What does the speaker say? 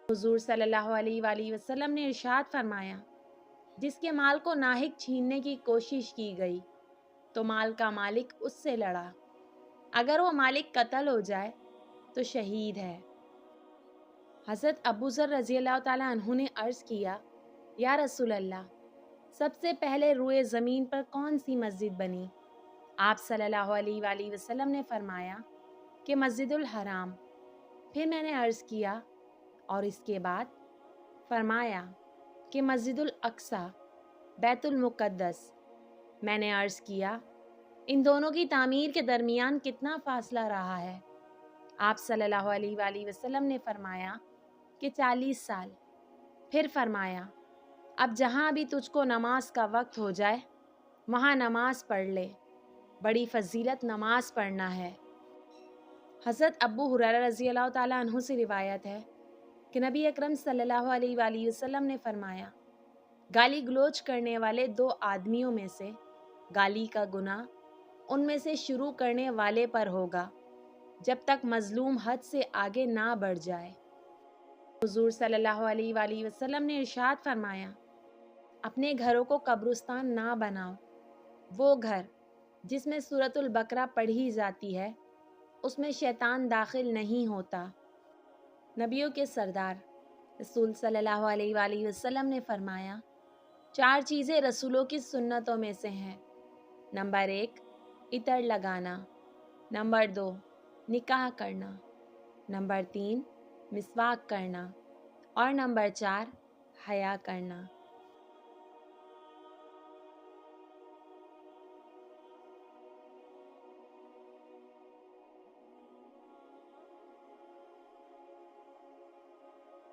حضور صلی اللہ علیہ وآلہ وسلم نے ارشاد فرمایا، جس کے مال کو ناحق چھیننے کی کوشش کی گئی تو مال کا مالک اس سے لڑا، اگر وہ مالک قتل ہو جائے تو شہید ہے۔ حضرت ابو ذر رضی اللہ تعالیٰ عنہ نے عرض کیا، یا رسول اللہ، سب سے پہلے روئے زمین پر کون سی مسجد بنی؟ آپ صلی اللہ علیہ وآلہ وسلم نے فرمایا کہ مسجد الحرام۔ پھر میں نے عرض کیا، اور اس کے بعد؟ فرمایا کہ مسجد الاقصی، بیت المقدس۔ میں نے عرض کیا، ان دونوں کی تعمیر کے درمیان کتنا فاصلہ رہا ہے؟ آپ صلی اللہ علیہ وآلہ وسلم نے فرمایا کہ 40 سال۔ پھر فرمایا، اب جہاں بھی تجھ کو نماز کا وقت ہو جائے وہاں نماز پڑھ لے، بڑی فضیلت نماز پڑھنا ہے۔ حضرت ابو ہریرہ رضی اللہ تعالیٰ عنہ سے روایت ہے کہ نبی اکرم صلی اللہ علیہ وآلہ وسلم نے فرمایا، گالی گلوچ کرنے والے دو آدمیوں میں سے گالی کا گناہ ان میں سے شروع کرنے والے پر ہوگا جب تک مظلوم حد سے آگے نہ بڑھ جائے۔ حضور صلی اللہ علیہ وآلہ وسلم نے ارشاد فرمایا، اپنے گھروں کو قبرستان نہ بناؤ۔ وہ گھر جس میں سورۃ البقرہ پڑھی جاتی ہے اس میں شیطان داخل نہیں ہوتا۔ نبیوں کے سردار رسول صلی اللہ علیہ وآلہ وسلم نے فرمایا، 4 چیزیں رسولوں کی سنتوں میں سے ہیں۔ نمبر 1، عطر لگانا۔ نمبر 2، نکاح کرنا۔ نمبر 3، مسواک کرنا۔ اور نمبر 4، حیا کرنا۔